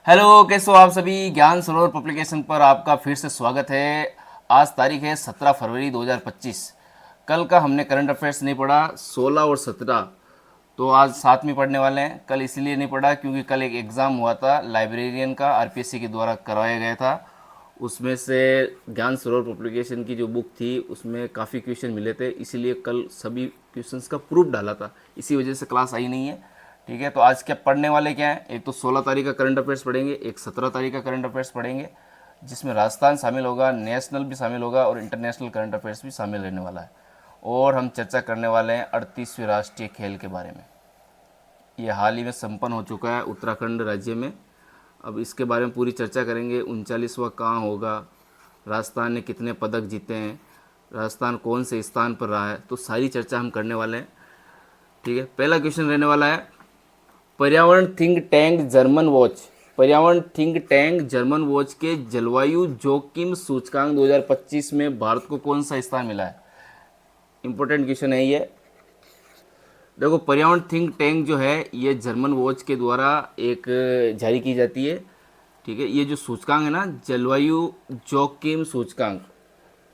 Hello, कैसे हो आप सभी। ज्ञान सरोवर पब्लिकेशन पर आपका फिर से स्वागत है। आज तारीख है 17 फरवरी 2025। कल का हमने करंट अफेयर्स नहीं पढ़ा, 16 और 17 तो आज साथ में पढ़ने वाले हैं। कल इसलिए नहीं पढ़ा क्योंकि कल एक एग्ज़ाम हुआ था लाइब्रेरियन का, आरपीएससी के द्वारा करवाया गया था। उसमें से ज्ञान सरोवर पब्लिकेशन की जो बुक थी उसमें काफ़ी क्वेश्चन मिले थे, इसीलिए कल सभी क्वेश्चंस का प्रूफ डाला था, इसी वजह से क्लास आई नहीं है। ठीक है, तो आज क्या पढ़ने वाले क्या हैं, एक तो 16 तारीख का करंट अफेयर्स पढ़ेंगे, एक 17 तारीख का करंट अफेयर्स पढ़ेंगे, जिसमें राजस्थान शामिल होगा, नेशनल भी शामिल होगा और इंटरनेशनल करंट अफेयर्स भी शामिल रहने वाला है। और हम चर्चा करने वाले हैं 38वें राष्ट्रीय खेल के बारे में। ये हाल ही में संपन्न हो चुका है उत्तराखंड राज्य में। अब इसके बारे में पूरी चर्चा करेंगे। 39वां कहाँ होगा, राजस्थान ने कितने पदक जीते हैं, राजस्थान कौन से स्थान पर रहा है, तो सारी चर्चा हम करने वाले हैं। ठीक है, पहला क्वेश्चन रहने वाला है, पर्यावरण थिंक टैंक जर्मन वॉच, पर्यावरण थिंक टैंक जर्मन वॉच के जलवायु जोखिम सूचकांक 2025 में भारत को कौन सा स्थान मिला है। इंपॉर्टेंट क्वेश्चन है ये। देखो, पर्यावरण थिंक टैंक जो है ये जर्मन वॉच के द्वारा एक जारी की जाती है। ठीक है, ये जो सूचकांक है ना, जलवायु जोखिम सूचकांक,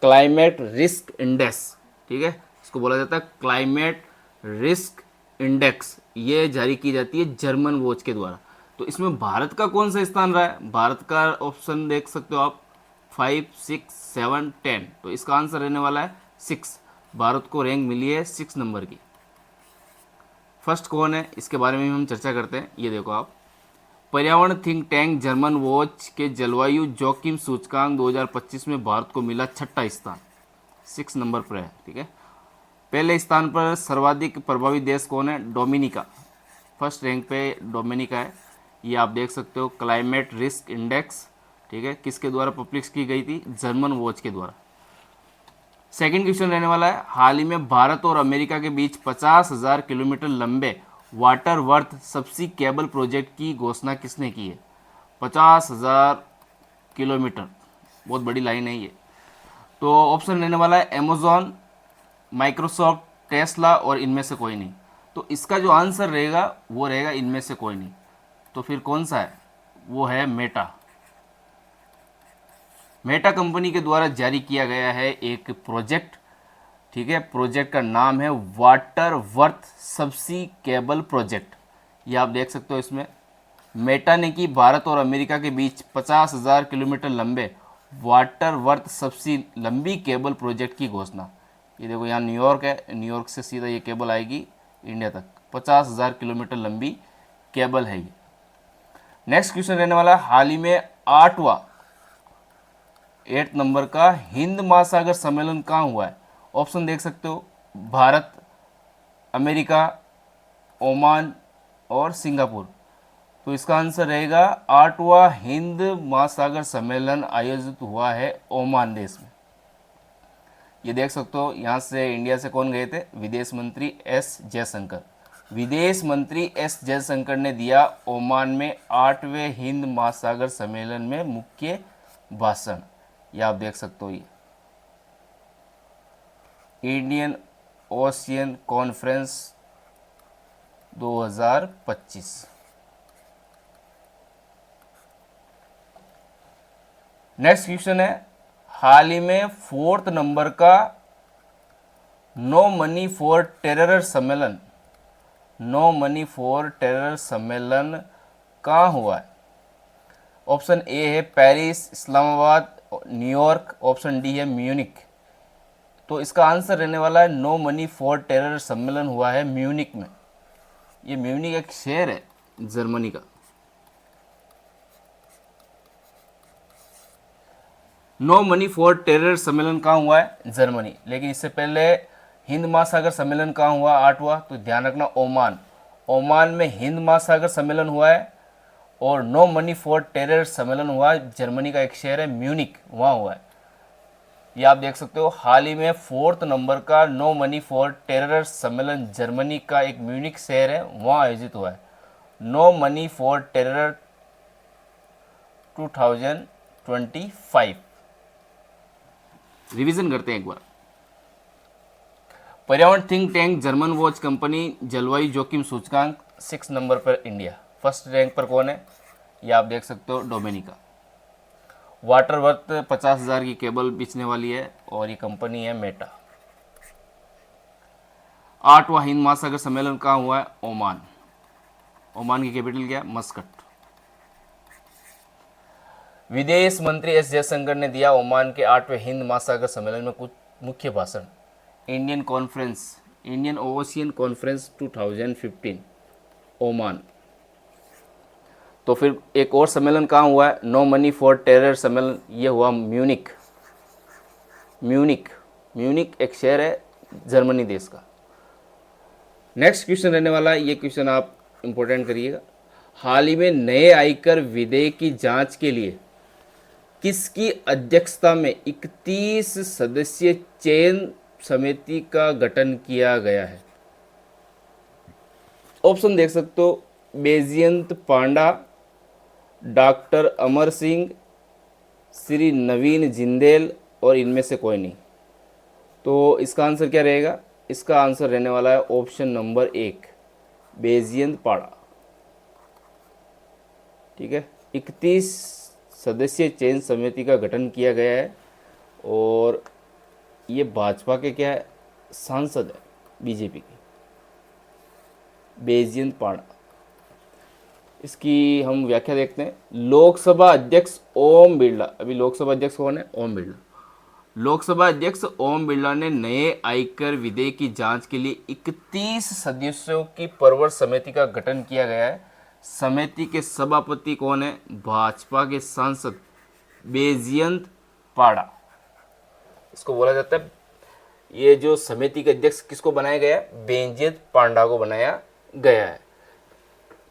क्लाइमेट रिस्क इंडेक्स, ठीक है, इसको बोला जाता है क्लाइमेट रिस्क इंडेक्स, ये जारी की जाती है जर्मन वॉच के द्वारा। तो इसमें भारत का कौन सा स्थान रहा है, भारत का ऑप्शन देख सकते हो आप, 5, 6, 7, 10। तो इसका आंसर रहने वाला है 6। भारत को रैंक मिली है 6 नंबर की। फर्स्ट कौन है इसके बारे में हम चर्चा करते हैं। ये देखो आप, पर्यावरण थिंक टैंक जर्मन वॉच के जलवायु जोखिम सूचकांक 2025 में भारत को मिला छठा स्थान, 6 नंबर पर है। ठीक है, पहले स्थान पर सर्वाधिक प्रभावित देश कौन है, डोमिनिका। फर्स्ट रैंक पे डोमिनिका है। ये आप देख सकते हो, क्लाइमेट रिस्क इंडेक्स, ठीक है, किसके द्वारा पब्लिश की गई थी, जर्मन वॉच के द्वारा। सेकंड क्वेश्चन रहने वाला है, हाल ही में भारत और अमेरिका के बीच 50,000 किलोमीटर लंबे वाटर वर्थ सबसी केबल प्रोजेक्ट की घोषणा किसने की है। 50,000 किलोमीटर, बहुत बड़ी लाइन है ये। तो ऑप्शन रहने वाला है अमेजॉन, माइक्रोसॉफ्ट, टेस्ला और इनमें से कोई नहीं। तो इसका जो आंसर रहेगा वो रहेगा इनमें से कोई नहीं। तो फिर कौन सा है, वो है मेटा। मेटा कंपनी के द्वारा जारी किया गया है एक प्रोजेक्ट। ठीक है, प्रोजेक्ट का नाम है वाटर वर्थ सबसी केबल प्रोजेक्ट। ये आप देख सकते हो इसमें, मेटा ने की भारत और अमेरिका के बीच 50,000 किलोमीटर लंबे वाटर वर्थ सबसी लंबी केबल प्रोजेक्ट की घोषणा। ये देखो, यहाँ न्यूयॉर्क है, न्यूयॉर्क से सीधा ये केबल आएगी इंडिया तक, 50,000 किलोमीटर लंबी केबल है ये। नेक्स्ट क्वेश्चन रहने वाला है, हाल ही में 8 नंबर का हिंद महासागर सम्मेलन कहाँ हुआ है। ऑप्शन देख सकते हो, भारत, अमेरिका, ओमान और सिंगापुर। तो इसका आंसर रहेगा 8वां हिंद महासागर सम्मेलन आयोजित हुआ है ओमान देश में। ये देख सकते हो, यहाँ से इंडिया से कौन गए थे, विदेश मंत्री एस जयशंकर। विदेश मंत्री एस जयशंकर ने दिया ओमान में 8वें हिंद महासागर सम्मेलन में मुख्य भाषण। ये आप देख सकते हो, ये Indian ocean conference 2025। Next question है, हाल ही में 4th नंबर का नो मनी फॉर टेरर सम्मेलन, नो मनी फॉर टेरर सम्मेलन कहाँ हुआ है। ऑप्शन ए है Paris, Islamabad, New York, option D है म्यूनिक। तो इसका आंसर रहने वाला है नो मनी फॉर टेरर सम्मेलन हुआ है म्यूनिक में। ये म्यूनिक एक शहर है जर्मनी का। नो मनी फॉर टेरर सम्मेलन कहाँ हुआ है, जर्मनी। लेकिन इससे पहले हिंद महासागर सम्मेलन कहाँ हुआ, 8वां, तो ध्यान रखना ओमान, ओमान में हिंद महासागर सम्मेलन हुआ है। और नो मनी फॉर टेरर सम्मेलन हुआ जर्मनी का एक शहर है म्यूनिक, वहाँ हुआ है। ये आप देख सकते हो, हाल ही में 4th नंबर का नो मनी फॉर टेरर सम्मेलन जर्मनी का एक म्यूनिक शहर है, वहाँ आयोजित हुआ है। No money for terror 2025। Revision करते हैं एक बार। पर्यावरण think tank German Watch company जलवायु जोखिम सूचकांक 6 नंबर पर इंडिया। फर्स्ट रैंक पर कौन है, ये आप देख सकते हो डोमिनिका। वाटर वर्थ 50,000 की केबल बेचने वाली है और ये कंपनी है मेटा। 8वां हिंद महासागर सम्मेलन कहाँ हुआ है? ओमान। ओमान की कैपिटल क्या है? मस्कट। विदेश मंत्री एस जयशंकर ने दिया ओमान के 8वें हिंद महासागर सम्मेलन में कुछ मुख्य भाषण। Indian ocean conference 2015 Oman. तो फिर एक और सम्मेलन कहाँ हुआ है? नो मनी फॉर टेरर सम्मेलन, ये हुआ म्यूनिक। म्यूनिक एक शहर है जर्मनी देश का। नेक्स्ट क्वेश्चन रहने वाला है, ये क्वेश्चन आप इंपॉर्टेंट करिएगा। हाल ही में नए आयकर विधेयक की जांच के लिए किसकी अध्यक्षता में 31 सदस्यीय चयन समिति का गठन किया गया है? ऑप्शन देख सकते हो, बैजयंत पांडा, डॉक्टर अमर सिंह, श्री नवीन जिंदेल और इनमें से कोई नहीं। तो इसका आंसर क्या रहेगा? इसका आंसर रहने वाला है ऑप्शन नंबर 1, बैजयंत पांडा। ठीक है, 31 सदस्यीय चयन समिति का गठन किया गया है और ये भाजपा के क्या है? सांसद है बीजेपी के, बैजयंत पांडा। इसकी हम व्याख्या देखते हैं। लोकसभा अध्यक्ष ओम बिरला, अभी लोकसभा अध्यक्ष कौन है? ओम बिरला। लोकसभा अध्यक्ष ओम बिरला ने नए आयकर विधेयक की जांच के लिए 31 सदस्यों की परवर समिति का गठन किया गया है। समिति के सभापति कौन है? भाजपा के सांसद बैजयंत पांडा। इसको बोला जाता है, ये जो समिति के अध्यक्ष किसको बनाया गया है? बैजयंत पांडा को बनाया गया है।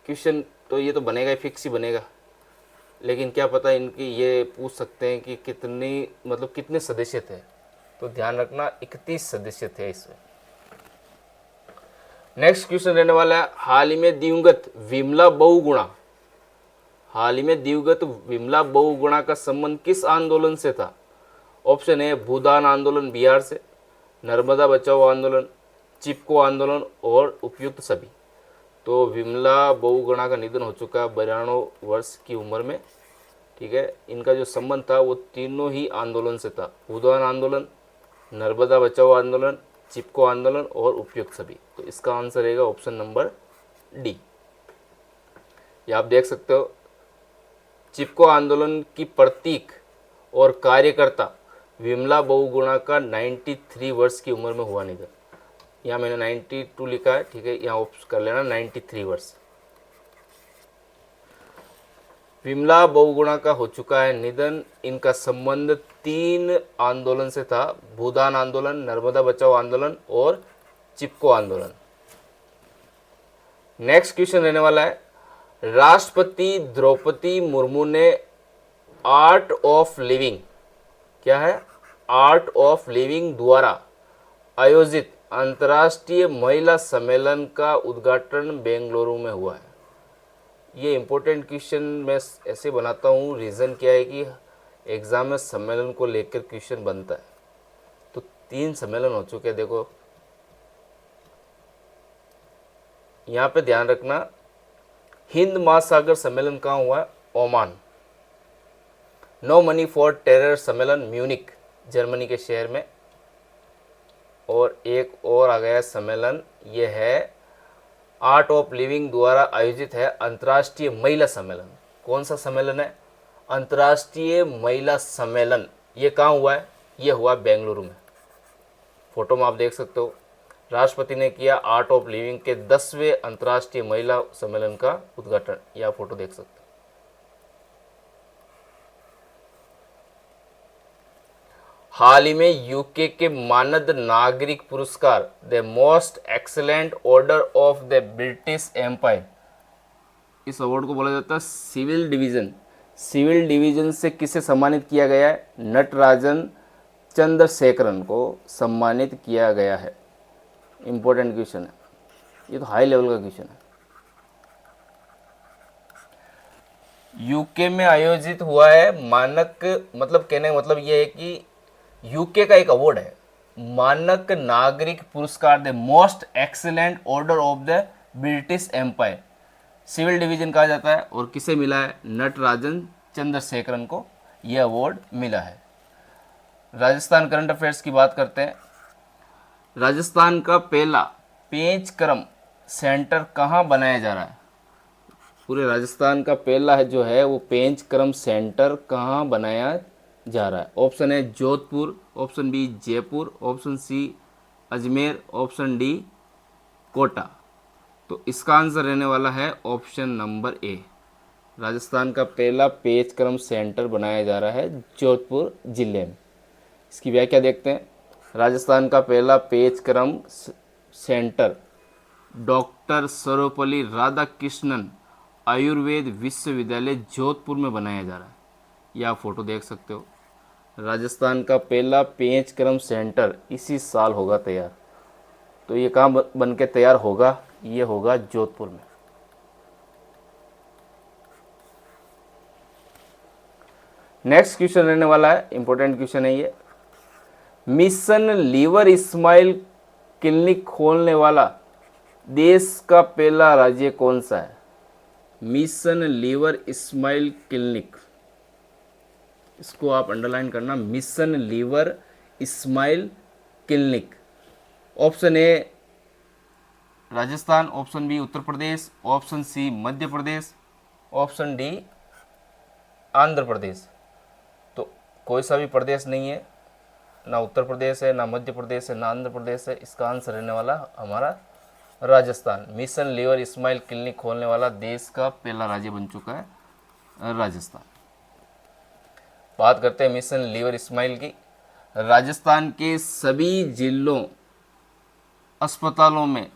क्वेश्चन तो ये तो बनेगा, फिक्स ही बनेगा, लेकिन क्या पता इनकी ये पूछ सकते हैं कि कितने सदस्य थे, तो ध्यान रखना 31 सदस्य थे इसमें। नेक्स्ट क्वेश्चन रहने वाला है, हाल ही में दिवंगत विमला बहुगुणा का संबंध किस आंदोलन से था? ऑप्शन ए भूदान आंदोलन बिहार से, नर्मदा बचाओ आंदोलन, चिपको आंदोलन और उपयुक्त सभी। तो विमला बहुगुणा का निधन हो चुका है 92 वर्ष की उम्र में। ठीक है, इनका जो संबंध था वो तीनों ही आंदोलन से था, भूदान आंदोलन, नर्मदा बचाओ आंदोलन, चिपको आंदोलन और उपयुक्त सभी। तो इसका आंसर रहेगा ऑप्शन नंबर डी। ये आप देख सकते हो, चिपको आंदोलन की प्रतीक और कार्यकर्ता विमला बहुगुणा का 93 वर्ष की उम्र में हुआ निधन। यहाँ मैंने 92 लिखा है, ठीक है, यहाँ ऑप्शन कर लेना 93 वर्ष। विमला बहुगुणा का हो चुका है निधन। इनका संबंध 3 आंदोलन से था, भूदान आंदोलन, नर्मदा बचाओ आंदोलन और चिपको आंदोलन। नेक्स्ट क्वेश्चन रहने वाला है, राष्ट्रपति द्रौपदी मुर्मू ने आर्ट ऑफ लिविंग, क्या है? आर्ट ऑफ लिविंग द्वारा आयोजित अंतर्राष्ट्रीय महिला सम्मेलन का उद्घाटन बेंगलुरु में हुआ है। ये इंपॉर्टेंट क्वेश्चन मैं ऐसे बनाता हूँ, रीज़न क्या है कि एग्ज़ाम में सम्मेलन को लेकर क्वेश्चन बनता है। तो 3 सम्मेलन हो चुके हैं, देखो यहाँ पे ध्यान रखना। हिंद महासागर सम्मेलन कहाँ हुआ है? Oman. No money for terror सम्मेलन म्यूनिक, जर्मनी के शहर में। और एक और आ गया सम्मेलन, ये है आर्ट ऑफ लिविंग द्वारा आयोजित है अंतर्राष्ट्रीय महिला सम्मेलन। कौन सा सम्मेलन है? अंतर्राष्ट्रीय महिला सम्मेलन। ये कहाँ हुआ है? ये हुआ बेंगलुरु में। फोटो में आप देख सकते हो, राष्ट्रपति ने किया आर्ट ऑफ लिविंग के 10वें अंतर्राष्ट्रीय महिला सम्मेलन का उद्घाटन। यह फोटो देख सकते हो। हाल ही में यूके के मानद नागरिक पुरस्कार the most excellent order of the British Empire, इस अवार्ड को बोला जाता है सिविल डिवीजन। सिविल डिवीजन से किसे सम्मानित किया गया है? नटराजन चंद्रशेखरन को सम्मानित किया गया है। इंपॉर्टेंट क्वेश्चन है, ये तो हाई लेवल का क्वेश्चन है। यूके में आयोजित हुआ है मानक, कहने का मतलब ये है कि यूके का एक अवार्ड है, मानक नागरिक पुरस्कार the most excellent order of the British Empire. Civil division कहा जाता है। और किसे मिला है? नटराजन चंद्रशेखरन को यह अवार्ड मिला है। राजस्थान करंट अफेयर्स की बात करते हैं। राजस्थान का पहला पेंच क्रम सेंटर कहाँ बनाया जा रहा है? पूरे राजस्थान का पहला है जो है वो पेंच क्रम सेंटर कहाँ बनाया जा रहा है? ऑप्शन है Jodhpur, option B Jaipur, option C Ajmer, option D Kota. तो इसका आंसर रहने वाला है ऑप्शन नंबर ए। राजस्थान का पहला पेंच क्रम सेंटर बनाया जा रहा है जोधपुर जिले में। इसकी व्याख्या देखते हैं। राजस्थान का पहला पेंच क्रम सेंटर डॉक्टर सर्वपल्ली राधाकृष्णन आयुर्वेद विश्वविद्यालय जोधपुर में बनाया जा रहा है। ये आप फोटो देख सकते हो। राजस्थान का पहला पेंच क्रम सेंटर इसी साल होगा तैयार। तो ये कहाँ बन के तैयार होगा? ये होगा जोधपुर में। नेक्स्ट क्वेश्चन रहने वाला है, इंपॉर्टेंट क्वेश्चन है ये। मिशन लीवर स्माइल क्लिनिक खोलने वाला देश का पहला राज्य कौन सा है? मिशन लीवर स्माइल क्लिनिक, इसको आप अंडरलाइन करना, mission liver smile clinic. Option A Rajasthan, option B Uttar Pradesh, option C Madhya Pradesh, option D Andhra Pradesh. तो कोई सा भी प्रदेश नहीं है, ना उत्तर प्रदेश है, ना मध्य प्रदेश है, ना आंध्र प्रदेश है। इसका आंसर रहने वाला हमारा Rajasthan. Mission liver smile clinic खोलने वाला देश का पहला राज्य बन चुका है राजस्थान। बात करते हैं मिशन लीवर स्माइल की। राजस्थान के सभी जिलों अस्पतालों में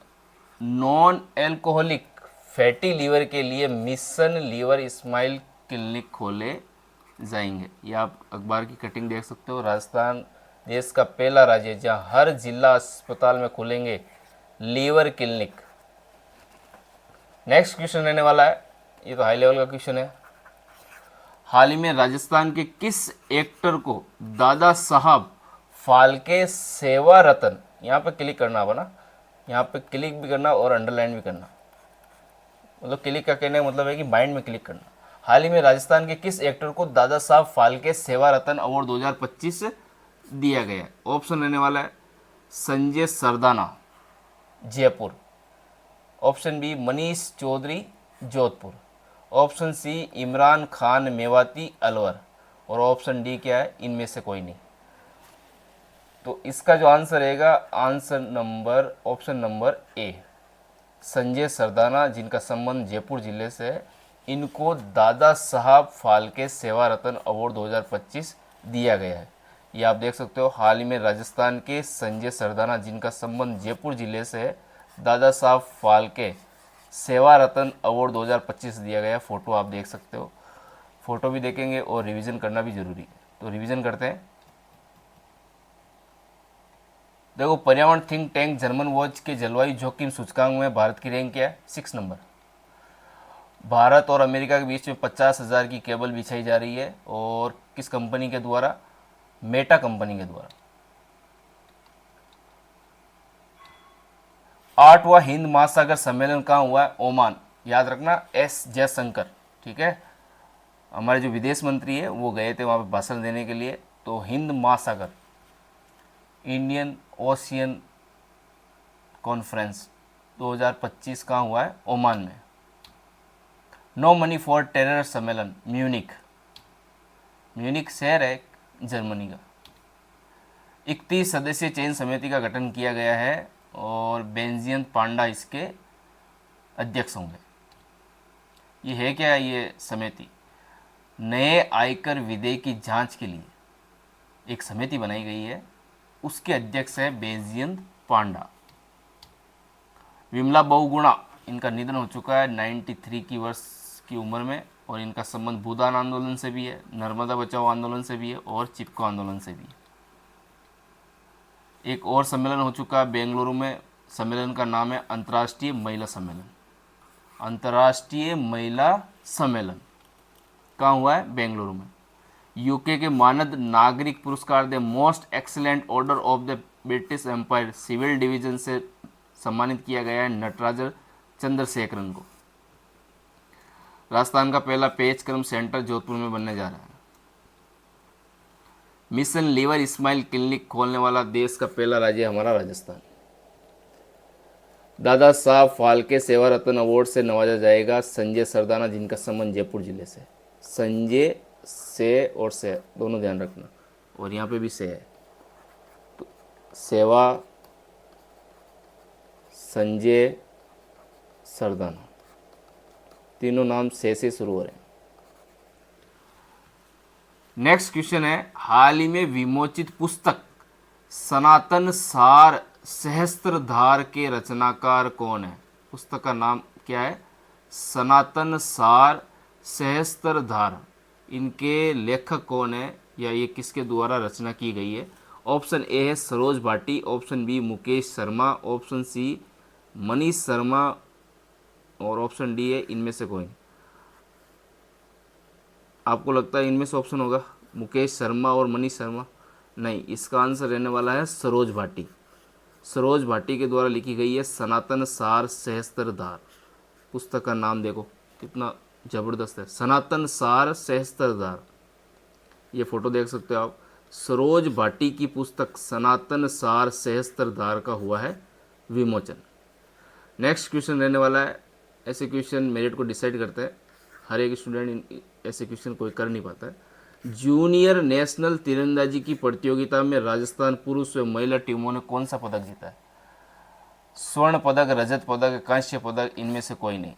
नॉन एल्कोहलिक फैटी लीवर के लिए मिशन लीवर स्माइल क्लिनिक खोले जाएंगे। ये आप अखबार की कटिंग देख सकते हो। राजस्थान देश का पहला राज्य है जहां हर जिला अस्पताल में खुलेंगे लीवर क्लिनिक। नेक्स्ट क्वेश्चन रहने वाला है, ये तो हाई लेवल का क्वेश्चन है। हाल ही में राजस्थान के किस एक्टर को दादा साहब फाल्के सेवा रत्न, यहाँ पे क्लिक करना होगा ना, यहाँ पे क्लिक भी करना और अंडरलाइन भी करना, मतलब क्लिक का कहने का मतलब है कि माइंड में क्लिक करना। हाल ही में राजस्थान के किस एक्टर को दादा साहब फाल्के सेवा रत्न अवार्ड 2025 दिया गया है? ऑप्शन रहने वाला है Sanjay Sardana Jaipur, option B Manish Chaudhary Jodhpur, option C Imran Khan Mewati Alwar, और ऑप्शन डी क्या है? इनमें से कोई नहीं। तो इसका जो आंसर रहेगा, answer number option number A, Sanjay Sardana, जिनका संबंध जयपुर जिले से है, इनको दादा साहब फाल्के सेवा रत्न अवार्ड 2025 दिया गया है। ये आप देख सकते हो। हाल ही में राजस्थान के संजय सरदाना, जिनका संबंध जयपुर जिले से है, दादा साहब फाल्के सेवा रत्न अवार्ड 2025 दिया गया। फ़ोटो आप देख सकते हो। फ़ोटो भी देखेंगे और रिवीजन करना भी ज़रूरी है, तो रिवीजन करते हैं। देखो, पर्यावरण थिंक टैंक जर्मन वॉच के जलवायु जोखिम सूचकांक में भारत की रैंक क्या है? 6 नंबर। भारत और अमेरिका के बीच में 50,000 की केबल बिछाई जा रही है, और किस कंपनी के द्वारा? मेटा कंपनी के द्वारा। 8वां हिंद महासागर सम्मेलन कहाँ हुआ है? ओमान। याद रखना, एस जयशंकर, ठीक है, हमारे जो विदेश मंत्री है वो गए थे वहाँ पे भाषण देने के लिए। तो हिंद महासागर इंडियन ओशियन कॉन्फ्रेंस 2025 कहाँ हुआ है? ओमान में। नो मनी फॉर टेरर सम्मेलन म्यूनिक, म्यूनिक शहर है जर्मनी का। 31 सदस्यीय चयन समिति का गठन किया गया है और बेंजियन पांडा इसके अध्यक्ष होंगे। ये है क्या? ये समिति नए आयकर विधेयक की जांच के लिए एक समिति बनाई गई है, उसके अध्यक्ष है बेंजियन पांडा। विमला बहुगुणा, इनका निधन हो चुका है 93 की वर्ष की उम्र में, और इनका संबंध भूदान आंदोलन से भी है, नर्मदा बचाओ आंदोलन से भी है, और चिपको आंदोलन से भी है। एक और सम्मेलन हो चुका है बेंगलुरु में, सम्मेलन का नाम है अंतर्राष्ट्रीय महिला सम्मेलन। अंतर्राष्ट्रीय महिला सम्मेलन कहाँ हुआ है? बेंगलुरु में। यूके के मानद नागरिक पुरस्कार the most excellent order of the British Empire civil division से सम्मानित किया गया है नटराजन चंद्रशेखरन को। राजस्थान का पहला पेज क्रम सेंटर जोधपुर में बनने जा रहा है। मिशन लीवर स्माइल क्लिनिक खोलने वाला देश का पहला राज्य हमारा राजस्थान। दादा साहब फाल्के सेवा रत्न अवार्ड से नवाजा जाएगा संजय सरदाना, जिनका संबंध जयपुर जिले से। संजय से और से दोनों ध्यान रखना, और यहाँ पे भी से है। तो सेवा संजय सरदाना, तीनों नाम से शुरू हो रहे हैं। नेक्स्ट क्वेश्चन है, हाल ही में विमोचित पुस्तक सनातन सार सहस्त्रधार के रचनाकार कौन है? पुस्तक का नाम क्या है? सनातन सार सहस्त्रधार। इनके लेखक कौन है या ये किसके द्वारा रचना की गई है? ऑप्शन ए है Saroj Bhati, option B Mukesh Sharma, option C Manish Sharma, और ऑप्शन डी है इनमें से कोई। आपको लगता है इनमें से ऑप्शन होगा मुकेश शर्मा और मनीष शर्मा? नहीं, इसका आंसर रहने वाला है सरोज भाटी। सरोज भाटी के द्वारा लिखी गई है सनातन सार सहस्त्रधार। पुस्तक का नाम देखो कितना ज़बरदस्त है, सनातन सार सहस्त्रधार। ये फोटो देख सकते हो आप। सरोज भाटी की पुस्तक सनातन सार सहस्त्रधार का हुआ है विमोचन। नेक्स्ट क्वेश्चन रहने वाला है, ऐसे क्वेश्चन मेरिट को डिसाइड करते हैं। हर एक स्टूडेंट ऐसे क्वेश्चन कोई कर नहीं पाता है। जूनियर नेशनल तीरंदाजी की प्रतियोगिता में राजस्थान पुरुष व महिला टीमों ने कौन सा पदक जीता है? स्वर्ण पदक, रजत पदक, कांस्य पदक, इनमें से कोई नहीं।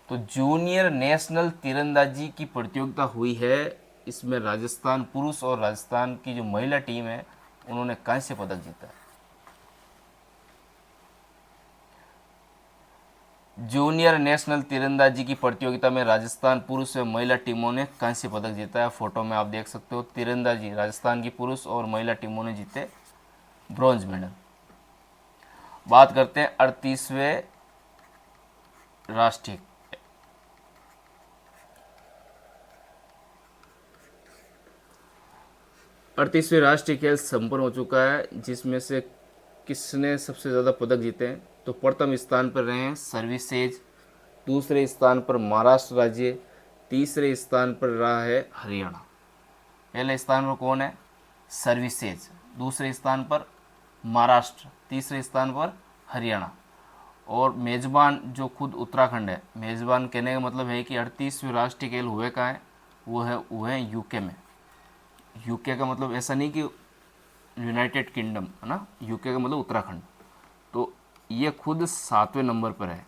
तो जूनियर नेशनल तीरंदाजी की प्रतियोगिता हुई है, इसमें राजस्थान पुरुष और राजस्थान की जो महिला टीम है उन्होंने कांस्य पदक जीता है। जूनियर नेशनल तीरंदाजी की प्रतियोगिता में राजस्थान पुरुष व महिला टीमों ने कांस्य पदक जीता है। फोटो में आप देख सकते हो, तीरंदाजी राजस्थान की पुरुष और महिला टीमों ने जीते ब्रॉन्ज मेडल। बात करते हैं 38वें राष्ट्रीय 38वें राष्ट्रीय खेल संपन्न हो चुका है, जिसमें से किसने सबसे ज़्यादा पदक जीते हैं? तो प्रथम स्थान पर रहे हैं सर्विसेज, दूसरे स्थान पर महाराष्ट्र राज्य, तीसरे स्थान पर रहा है हरियाणा। पहले स्थान पर कौन है? सर्विसेज, दूसरे स्थान पर महाराष्ट्र, तीसरे स्थान पर हरियाणा। और मेज़बान जो खुद उत्तराखंड है, मेज़बान कहने का मतलब है कि 38वें राष्ट्रीय खेल हुए कहाँ हैं? वो है यूके में। यूके का मतलब ऐसा नहीं कि यूनाइटेड किंगडम है ना, यूके का मतलब उत्तराखंड। तो ये खुद 7वें नंबर पर है,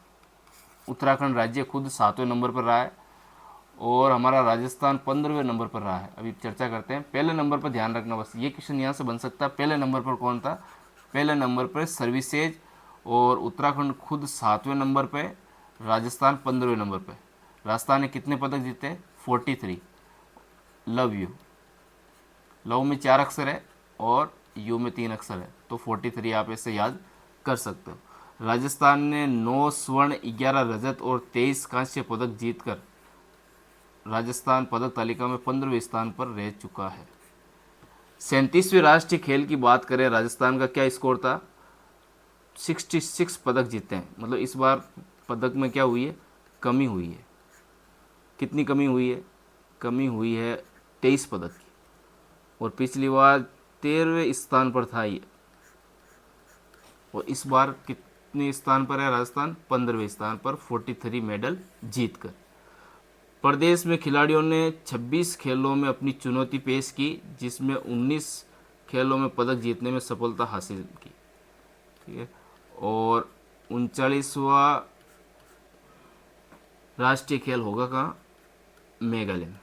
उत्तराखंड राज्य खुद 7वें नंबर पर रहा है, और हमारा राजस्थान 15वें नंबर पर रहा है। अभी चर्चा करते हैं। पहले नंबर पर ध्यान रखना, बस ये क्वेश्चन यहाँ से बन सकता है। पहले नंबर पर कौन था? पहले नंबर पर सर्विसेज, और उत्तराखंड खुद 7वें नंबर पर, राजस्थान 15वें नंबर पर। राजस्थान ने कितने पदक जीते? 43। लव यू, लव में 4 अक्षर है और यू में 3 अक्षर है, तो 43 आप ऐसे याद कर सकते हो। राजस्थान ने 9 स्वर्ण, 11 रजत और 23 कांस्य पदक जीतकर राजस्थान पदक तालिका में 15वें स्थान पर रह चुका है। 37वें राष्ट्रीय खेल की बात करें, राजस्थान का क्या स्कोर था? 66 पदक जीते हैं। मतलब इस बार पदक में क्या हुई है? कमी हुई है। कितनी कमी हुई है? कमी हुई है 23 पदक की, और पिछली बार 13वें स्थान पर था ये, और इस बार कितने स्थान पर है राजस्थान? 15वें स्थान पर 43 मेडल जीतकर। प्रदेश में खिलाड़ियों ने 26 खेलों में अपनी चुनौती पेश की, जिसमें 19 खेलों में पदक जीतने में सफलता हासिल की। ठीक है, और 39वां राष्ट्रीय खेल होगा कहाँ? मेघालय में।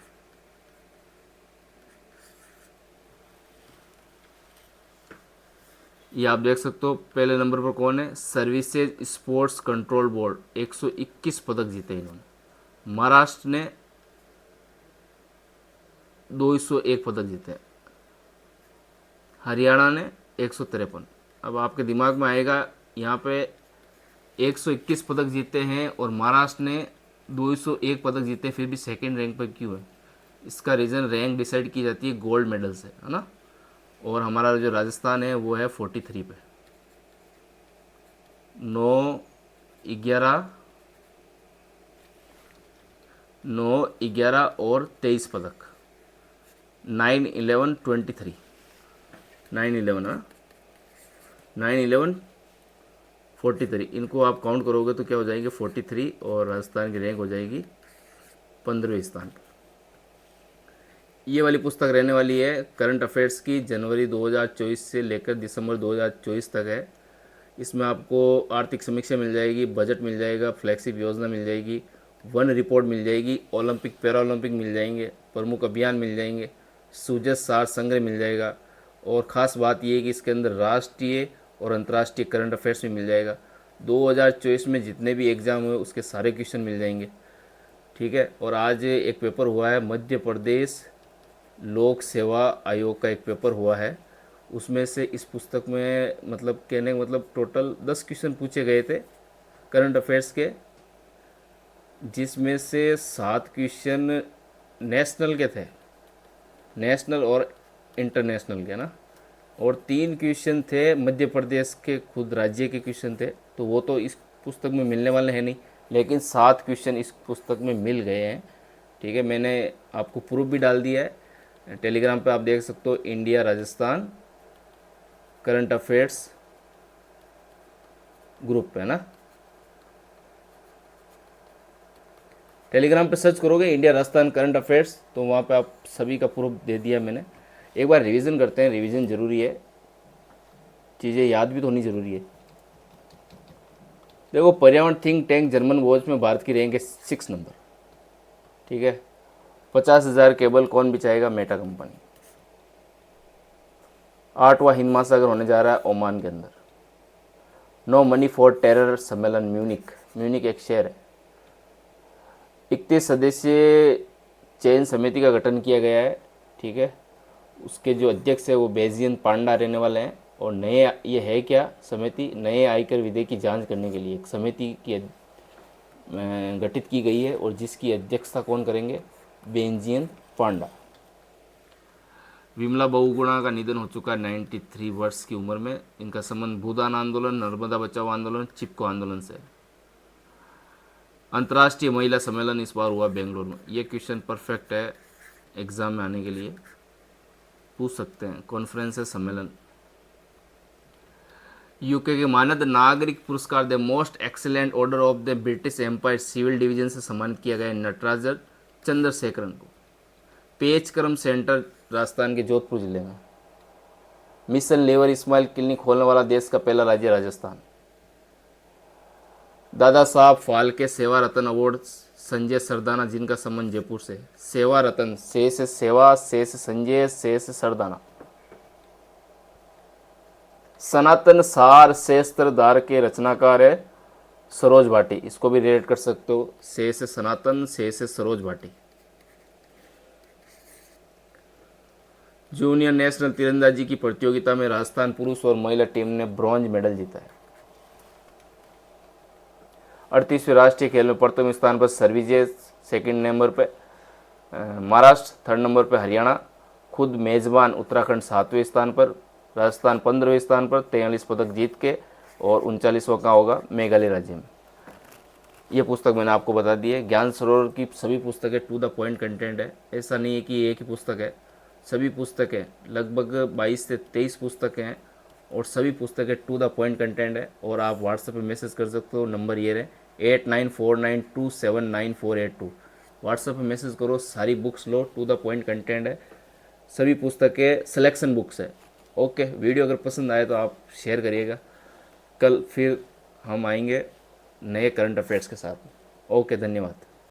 ये आप देख सकते हो। पहले नंबर पर कौन है? सर्विसेज स्पोर्ट्स कंट्रोल बोर्ड, 121 पदक जीते इन्होंने। महाराष्ट्र ने 201 पदक जीते, हरियाणा ने 153। अब आपके दिमाग में आएगा यहाँ पे 121 पदक जीते हैं और महाराष्ट्र ने 201 पदक जीते, फिर भी सेकंड रैंक पर क्यों है? इसका रीज़न, रैंक डिसाइड की जाती है गोल्ड मेडल से, है ना, और हमारा जो राजस्थान है वो है 43 पे। 9, 11, 9, 11 और 23 पदक, 9, 11, 23, 9, 11, हाँ, 9, 11, 43, इनको आप काउंट करोगे तो क्या हो जाएंगे 43, और राजस्थान की रैंक हो जाएगी 15वें स्थान पर। ये वाली पुस्तक रहने वाली है करंट अफेयर्स की, जनवरी 2024 से लेकर दिसंबर 2024 तक है। इसमें आपको आर्थिक समीक्षा मिल जाएगी, बजट मिल जाएगा, फ्लैगशिप योजना मिल जाएगी, वन रिपोर्ट मिल जाएगी, ओलंपिक पैरा ओलंपिक मिल जाएंगे, प्रमुख अभियान मिल जाएंगे, सुजस सार संग्रह मिल जाएगा, और ख़ास बात यह है कि इसके अंदर राष्ट्रीय और अंतर्राष्ट्रीय करंट अफेयर्स भी मिल जाएगा। 2024 में जितने भी एग्ज़ाम हुए उसके सारे क्वेश्चन मिल जाएंगे, ठीक है। और आज एक पेपर हुआ है, मध्य प्रदेश लोक सेवा आयोग का एक पेपर हुआ है, उसमें से इस पुस्तक में मतलब कहने का मतलब टोटल 10 क्वेश्चन पूछे गए थे करंट अफेयर्स के, जिसमें से 7 क्वेश्चन नेशनल के थे, नेशनल और इंटरनेशनल के ना, और 3 क्वेश्चन थे मध्य प्रदेश के खुद राज्य के क्वेश्चन थे, तो वो तो इस पुस्तक में मिलने वाले हैं नहीं, लेकिन 7 क्वेश्चन इस पुस्तक में मिल गए हैं, ठीक है। मैंने आपको प्रूफ भी डाल दिया है, टेलीग्राम पे आप देख सकते हो, India Rajasthan current affairs group पे ना, टेलीग्राम पे सर्च करोगे इंडिया राजस्थान करंट अफेयर्स, तो वहाँ पे आप सभी का प्रूफ दे दिया मैंने। एक बार रिवीजन करते हैं, रिवीजन ज़रूरी है, चीज़ें याद भी तो होनी ज़रूरी है। देखो, पर्यावरण थिंक टैंक जर्मन वॉच में भारत की रैंक है 6 नंबर, ठीक है। 50,000 केबल कौन बिछाएगा, मेटा कंपनी। 8वां हिंद महासागर होने जा रहा है ओमान के अंदर। नो मनी फॉर टेरर सम्मेलन म्यूनिक, म्यूनिक एक शहर है। 31 सदस्यीय चयन समिति का गठन किया गया है, ठीक है। उसके जो अध्यक्ष है वो बेजियन पांडा रहने वाले हैं, और नए ये है क्या समिति, नए आयकर विधेयक की जांच करने के लिए एक समिति की गठित की गई है, और जिसकी अध्यक्षता कौन करेंगे, बेंजियन पांडा। विमला बहुगुणा का निधन हो चुका है 93 वर्ष की उम्र में। इनका संबंध भूदान आंदोलन, नर्मदा बचाओ आंदोलन, चिपको आंदोलन से। अंतर्राष्ट्रीय महिला सम्मेलन इस बार हुआ बेंगलुरु में। ये क्वेश्चन परफेक्ट है, एग्जाम में आने के लिए पूछ सकते हैं। कॉन्फ्रेंस है सम्मेलन। यूके के मानद नागरिक पुरस्कार the most excellent order of the British Empire civil division से सम्मानित किया गया नटराजन चंद्रशेखरन को। पेचकरम सेंटर राजस्थान के जोधपुर जिले में। मिशन लेवर स्माइल क्लिनिक खोलने वाला देश का पहला राज्य राजस्थान। दादा साहब फाल्के सेवा रत्न अवार्ड संजय सरदाना, जिनका संबंध जयपुर से। सेवा रत्न, से सेवा, से संजय, से सरदाना। सनातन सार शेस्त्रधार के रचनाकार है सरोज भाटी, इसको भी रिलेट कर सकते हो, से सनातन, से सरोज भाटी। जूनियर नेशनल तीरंदाजी की प्रतियोगिता में राजस्थान पुरुष और महिला टीम ने ब्रॉन्ज मेडल जीता है। 38वें राष्ट्रीय खेल में प्रथम स्थान पर सर्विसेज, सेकंड नंबर पे महाराष्ट्र, थर्ड नंबर पे हरियाणा, खुद मेजबान उत्तराखंड 7वें स्थान पर, राजस्थान 15वें स्थान पर 43 पदक जीत के, और 39वां का होगा मेघालय राज्य में। ये पुस्तक मैंने आपको बता दी है। ज्ञान सरोवर की सभी पुस्तकें टू द पॉइंट कंटेंट है, ऐसा नहीं है कि एक ही पुस्तक है, सभी पुस्तकें लगभग 22 से 23 पुस्तकें हैं, और सभी पुस्तकें टू द पॉइंट कंटेंट है। और आप व्हाट्सएप पे मैसेज कर सकते हो, नंबर ये है 8949279482। व्हाट्सएप पे मैसेज करो, सारी बुक्स लो, टू द पॉइंट कंटेंट है, सभी पुस्तकें सिलेक्शन बुक्स है। ओके, वीडियो अगर पसंद आए तो आप शेयर करिएगा। कल फिर हम आएंगे नए करंट अफेयर्स के साथ। ओके, धन्यवाद।